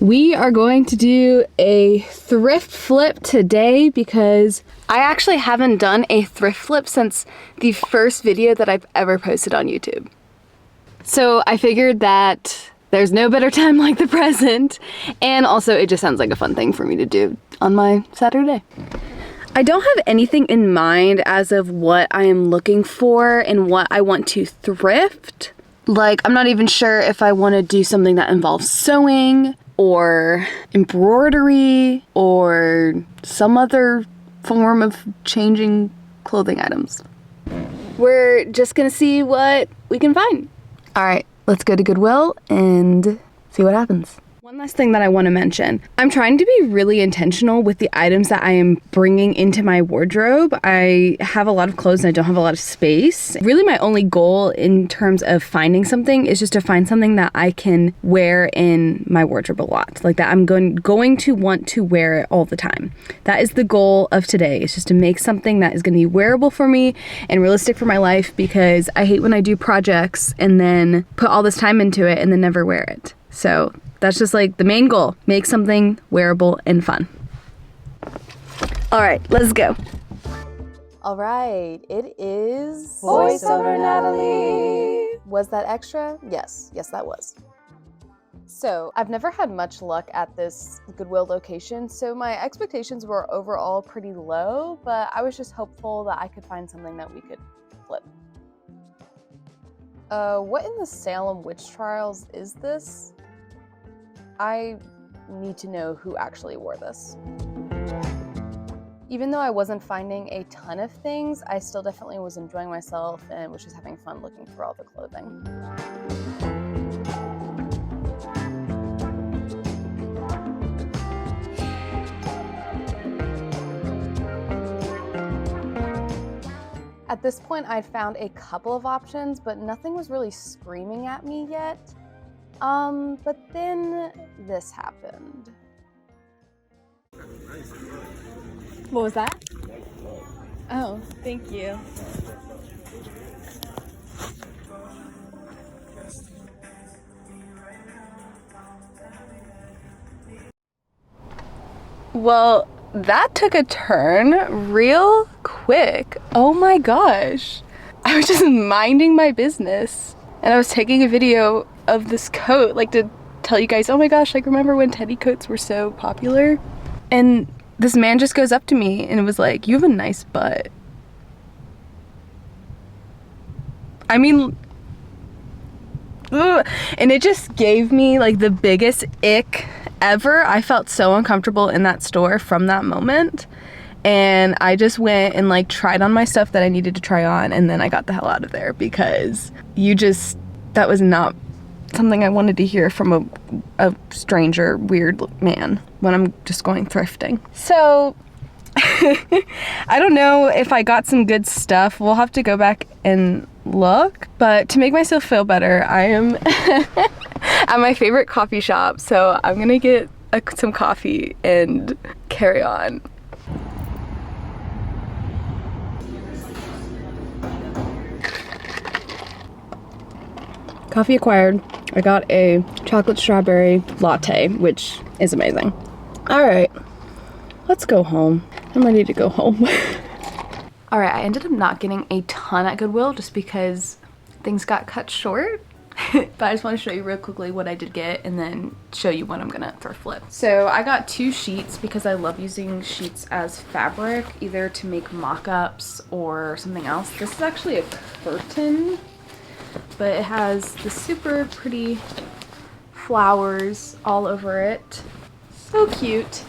We are going to do a thrift flip today because I actually haven't done a thrift flip since the first video that I've ever posted on YouTube. So I figured that there's no better time like the present, and also it just sounds like a fun thing for me to do on my Saturday. I don't have anything in mind as of what I am looking for and what I want to thrift. Like, I'm not even sure if I want to do something that involves sewing or embroidery or some other form of changing clothing items. We're just gonna see what we can find. All right, let's go to Goodwill and see what happens. One last thing that I want to mention. I'm trying to be really intentional with the items that I am bringing into my wardrobe. I have a lot of clothes and I don't have a lot of space. Really my only goal in terms of finding something is just to find something that I can wear in my wardrobe a lot. Like that I'm going to want to wear it all the time. That is the goal of today. It's just to make something that is going to be wearable for me and realistic for my life, because I hate when I do projects and then put all this time into it and then never wear it. So that's just like the main goal. Make something wearable and fun. All right, let's go. All right, it is Voiceover Natalie. Was that extra? Yes, that was. So I've never had much luck at this Goodwill location, so my expectations were overall pretty low, but I was just hopeful that I could find something that we could flip. What in the Salem witch trials is this? I need to know who actually wore this. Even though I wasn't finding a ton of things, I still definitely was enjoying myself and was just having fun looking through all the clothing. At this point, I'd found a couple of options, but nothing was really screaming at me yet. But then this happened. What was that? Oh, thank you. Well, that took a turn real quick. Oh my gosh. I was just minding my business and I was taking a video of this coat, like to tell you guys, oh my gosh, like remember when teddy coats were so popular? And this man just goes up to me and was like, you have a nice butt. I mean, ugh. And it just gave me like the biggest ick ever. I felt so uncomfortable in that store from that moment. And I just went and like tried on my stuff that I needed to try on, and then I got the hell out of there, because that was not something I wanted to hear from a stranger, weird man when I'm just going thrifting. So I don't know if I got some good stuff. We'll have to go back and look, but to make myself feel better, I am at my favorite coffee shop, so I'm gonna get some coffee and carry on. Coffee acquired. I got a chocolate strawberry latte, which is amazing. All right, let's go home. I'm ready to go home. All right, I ended up not getting a ton at Goodwill just because things got cut short. But I just want to show you real quickly what I did get and then show you what I'm gonna thrift flip. So I got 2 sheets because I love using sheets as fabric, either to make mock-ups or something else. This is actually a curtain, but it has the super pretty flowers all over it. So cute.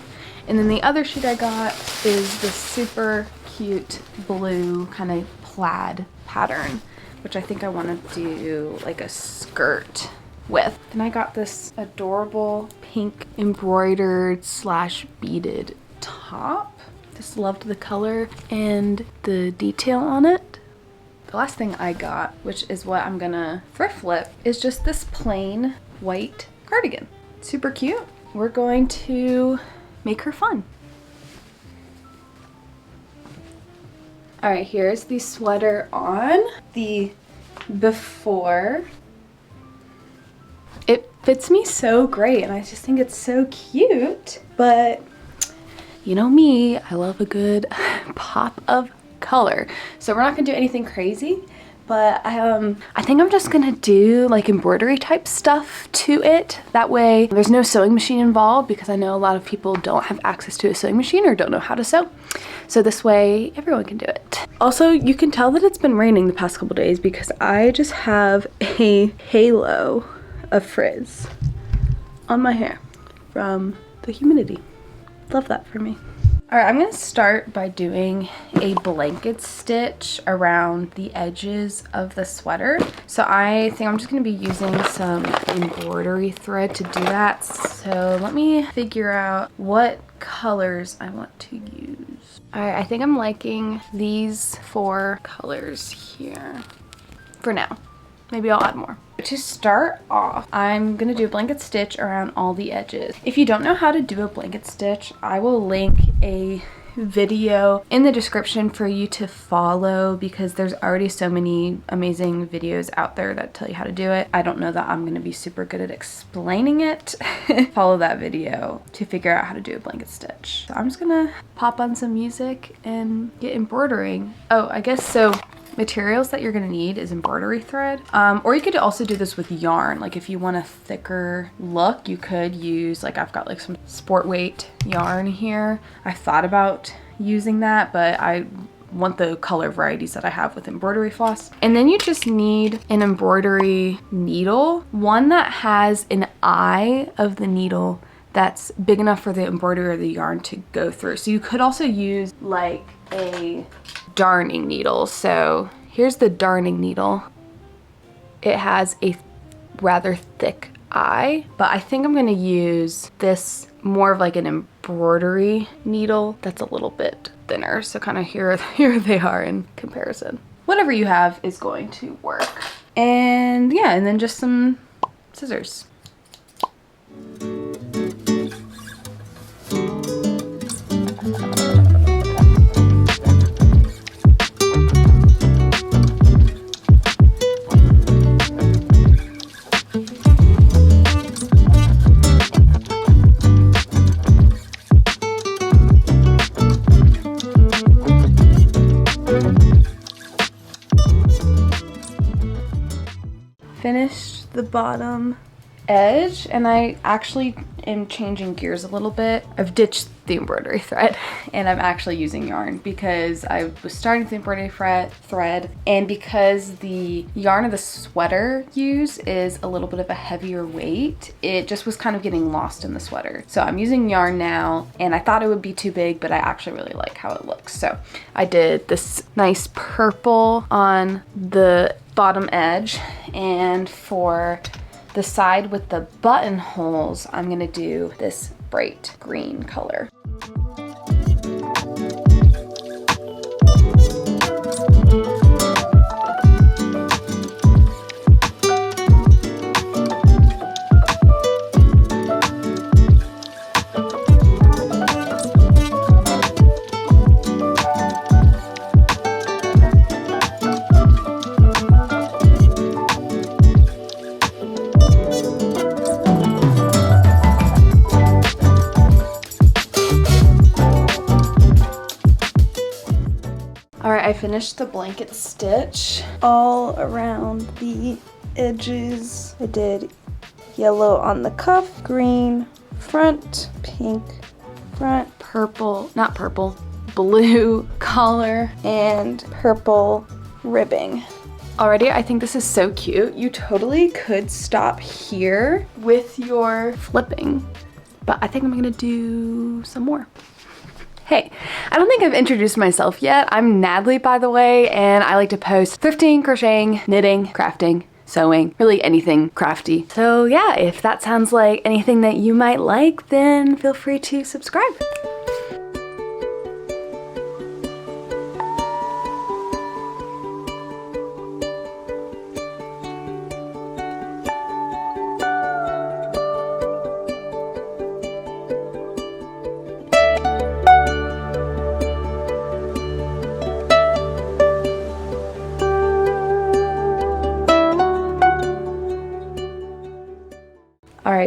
And then the other sheet I got is this super cute blue kind of plaid pattern, which I think I want to do like a skirt with. And I got this adorable pink embroidered / beaded top. Just loved the color and the detail on it. The last thing I got, which is what I'm gonna thrift flip, is just this plain white cardigan. Super cute. We're going to make her fun. All right, here's the sweater on. The before. fits me so great and I just think it's so cute. But you know me, I love a good pop of color. So we're not gonna do anything crazy, but I think I'm just gonna do like embroidery type stuff to it. That way there's no sewing machine involved, because I know a lot of people don't have access to a sewing machine or don't know how to sew. So this way everyone can do it. Also, you can tell that it's been raining the past couple days because I just have a halo of frizz on my hair from the humidity. Love that for me. All right, I'm gonna start by doing a blanket stitch around the edges of the sweater. So I think I'm just gonna be using some embroidery thread to do that. So let me figure out what colors I want to use. All right, I think I'm liking these 4 colors here for now. Maybe I'll add more. To start off, I'm gonna do a blanket stitch around all the edges. If you don't know how to do a blanket stitch, I will link a video in the description for you to follow, because there's already so many amazing videos out there that tell you how to do it. I don't know that I'm gonna be super good at explaining it. Follow that video to figure out how to do a blanket stitch. So I'm just gonna pop on some music and get embroidering. Oh, I guess so. Materials that you're gonna need is embroidery thread, or you could also do this with yarn. Like if you want a thicker look, you could use, like I've got like some sport weight yarn here. I thought about using that, but I want the color varieties that I have with embroidery floss. And then you just need an embroidery needle, one that has an eye of the needle that's big enough for the embroidery or the yarn to go through. So you could also use like a darning needle. So here's the darning needle. It has a rather thick eye, but I think I'm gonna use this more of like an embroidery needle that's a little bit thinner. So kind of here they are in comparison. Whatever you have is going to work. And yeah, and then just some scissors. Finished the bottom edge, and I actually am changing gears a little bit. I've ditched the embroidery thread and I'm actually using yarn, because I was starting with the embroidery thread, and because the yarn of the sweater use is a little bit of a heavier weight, it just was kind of getting lost in the sweater. So I'm using yarn now, and I thought it would be too big, but I actually really like how it looks. So I did this nice purple on the bottom edge, and for the side with the buttonholes, I'm gonna do this bright green color. I finished the blanket stitch all around the edges. I did yellow on the cuff, green front, pink front, purple, not purple, blue collar, and purple ribbing. Already, I think this is so cute. You totally could stop here with your flipping, but I think I'm gonna do some more. Hey, I don't think I've introduced myself yet. I'm Natalie, by the way, and I like to post thrifting, crocheting, knitting, crafting, sewing, really anything crafty. So yeah, if that sounds like anything that you might like, then feel free to subscribe.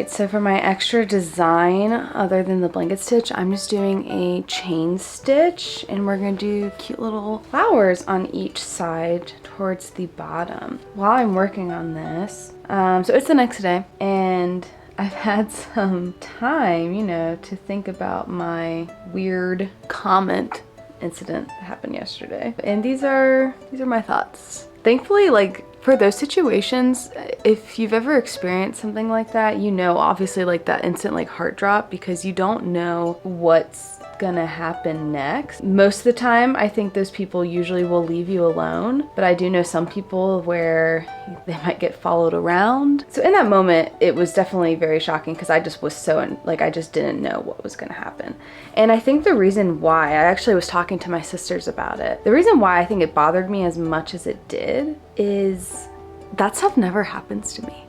right, so for my extra design, other than the blanket stitch, I'm just doing a chain stitch, and we're gonna do cute little flowers on each side towards the bottom. While I'm working on this, so it's the next day, and I've had some time, you know, to think about my weird comment incident that happened yesterday. And these are my thoughts. Thankfully, like, for those situations, if you've ever experienced something like that, you know, obviously, like, that instant, like, heart drop, because you don't know what's gonna happen next. Most of the time, I think those people usually will leave you alone, but I do know some people where they might get followed around. So in that moment, it was definitely very shocking because I just was so, like, I just didn't know what was gonna happen. And I think the reason why, I actually was talking to my sisters about it, the reason why I think it bothered me as much as it did is that stuff never happens to me.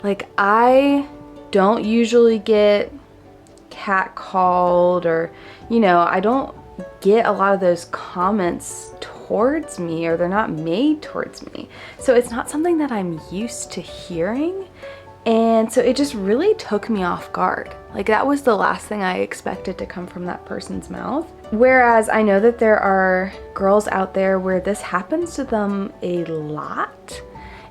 Like, I don't usually get catcalled, or, you know, I don't get a lot of those comments towards me, or they're not made towards me. So it's not something that I'm used to hearing. And so it just really took me off guard. Like, that was the last thing I expected to come from that person's mouth. Whereas I know that there are girls out there where this happens to them a lot.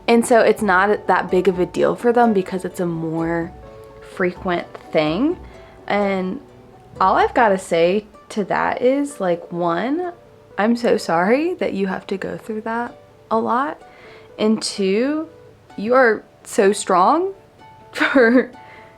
And so it's not that big of a deal for them because it's a more frequent thing. And all I've got to say to that is, like, one, I'm so sorry that you have to go through that a lot. And two, you are so strong for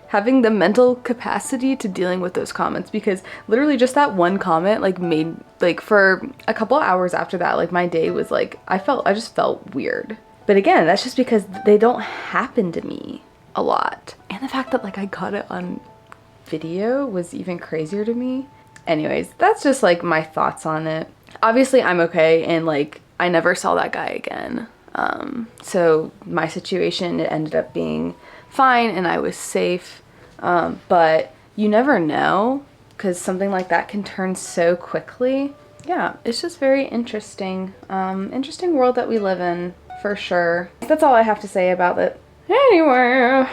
having the mental capacity to dealing with those comments, because literally just that one comment, like, made, like, for a couple hours after that, like, my day was like, I just felt weird. But again, that's just because they don't happen to me a lot. And the fact that, like, I got it on video was even crazier to me. Anyways, that's just, like, my thoughts on it. Obviously I'm okay, and, like, I never saw that guy again. So my situation, it ended up being fine and I was safe. But you never know, because something like that can turn so quickly. Yeah, it's just very interesting. Interesting world that we live in, for sure. That's all I have to say about it. Anyway,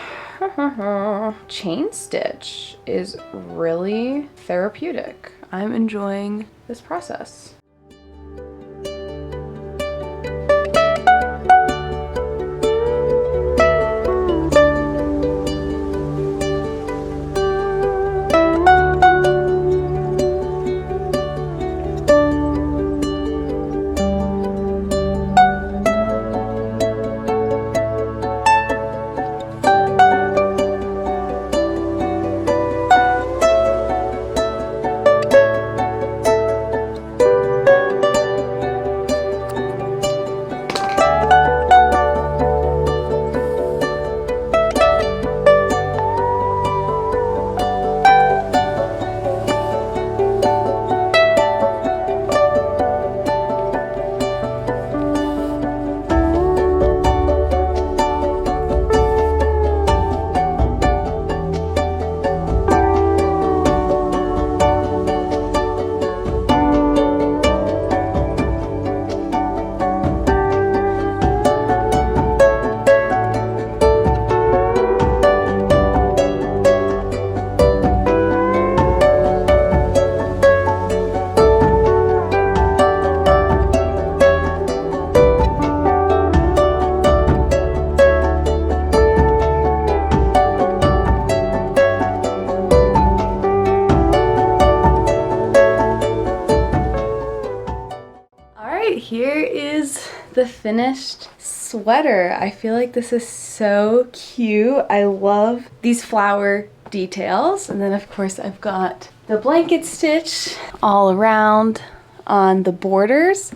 chain stitch is really therapeutic. I'm enjoying this process. Here is the finished sweater. I feel like this is so cute. I love these flower details. And then of course I've got the blanket stitch all around on the borders.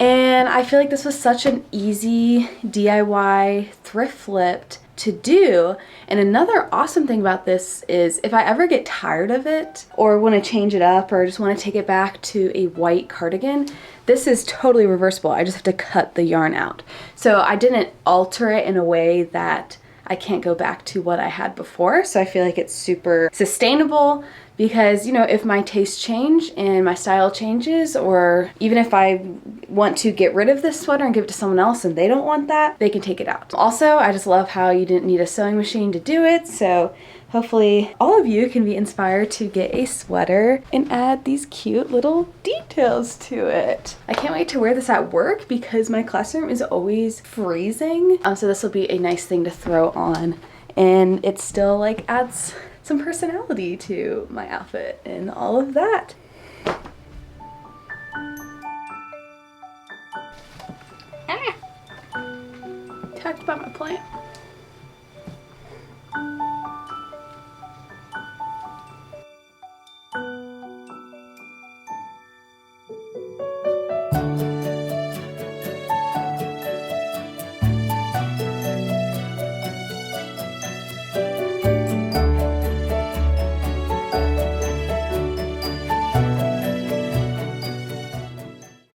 And I feel like this was such an easy DIY thrift flipped to do. And another awesome thing about this is if I ever get tired of it or want to change it up or just want to take it back to a white cardigan, this is totally reversible. I just have to cut the yarn out. So I didn't alter it in a way that I can't go back to what I had before. So I feel like it's super sustainable because, you know, if my tastes change and my style changes, or even if I want to get rid of this sweater and give it to someone else and they don't want that, they can take it out. Also, I just love how you didn't need a sewing machine to do it. So hopefully all of you can be inspired to get a sweater and add these cute little details to it. I can't wait to wear this at work because my classroom is always freezing. So this will be a nice thing to throw on, and it still like adds some personality to my outfit and all of that. Talked about my plant.